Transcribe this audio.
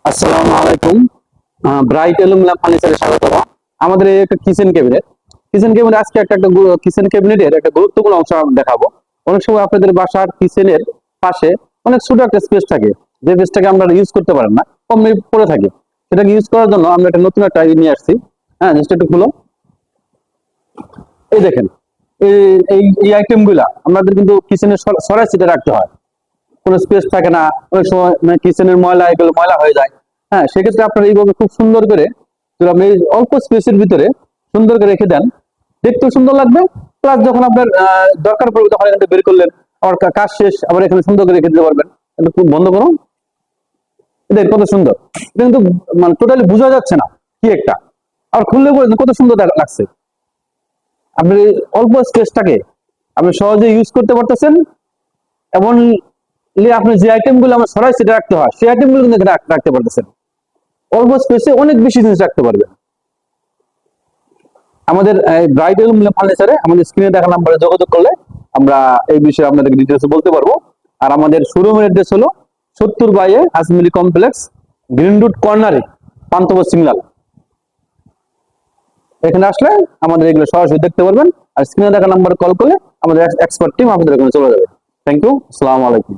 আসসালামু আলাইকুম। Bright aluminium ফার্নিচারে স্বাগত। আমাদের এই একটা কিচেন ক্যাবিনেট আজকে একটা কিচেন ক্যাবিনেটের একটা গুরুত্বপূর্ণ অংশ আমি দেখাবো। অনেক সময় আপনাদের বাসার কিচেনের পাশে অনেক ছোট একটা স্পেস থাকে, যে স্পেসটাকে আমরা ইউজ করতে পারেন না, কমই পড়ে থাকে। সেটাকে ইউজ করার জন্য আমরা একটা নতুন একটা নিয়ে আসছি। হ্যাঁ, জাস্ট একটু খুলো। এই দেখেন, এই এই এই আইটেম গুলা আমাদের কিন্তু কিচেনের সরাই সিটে রাখতে হয়, কোনো স্পেস থাকে না। অনেক সময় মানে কিচেনের ময়লা, এগুলো ময়লা হয়ে যায়। হ্যাঁ, সেক্ষেত্রে আপনারা এইভাবে খুব সুন্দর করে যদি আপনি এই অল্প স্পেসের ভিতরে সুন্দর করে রেখে দেন, দেখতেও সুন্দর লাগবে। প্লাস যখন আপনার দরকার পড়বে তখন এখান থেকে বের করলেন, আবার কাজ শেষ আবার এখানে সুন্দর করে রেখে দিতে পারবেন। এটা খুব বন্ধ করুন। এটা কত সুন্দর! এটা কিন্তু মানে টোটালি বোঝা যাচ্ছে না কি একটা, আর খুললে পরে কত সুন্দর লাগছে। আপনি এই অল্প স্পেসটাকে আপনি সহজে ইউজ করতে পারতেছেন। এমন আপনি যে আইটেম গুলো আমরা সরাই সেটা রাখতে হয়, সেই আইটেম গুলো কিন্তু এখানে রাখতে পারতেছেন। অল্প স্পেসে অনেক বেশি জিনিস রাখতে পারবেন। আমাদের ব্রাইডাল ফার্নিচারে আমাদের স্ক্রিনে দেখা নাম্বারে যোগাযোগ করলে আমরা এই বিষয়ে আপনাদেরকে ডিটেলস বলতে পারবো। আর আমাদের শোরুমের অ্যাড্রেস হলো 70/এ আজমিরি কমপ্লেক্স, গ্রিন রুট কর্নারে, পান্থপথ সিগন্যাল। এখানে আসলে আমাদের এগুলো সরাসরি দেখতে পারবেন। আর স্ক্রিনে দেখা নাম্বারে কল করলে আমাদের এক্সপার্ট টিম আপনাদের এখানে চলে যাবে। Thank you. আসসালামু আলাইকুম।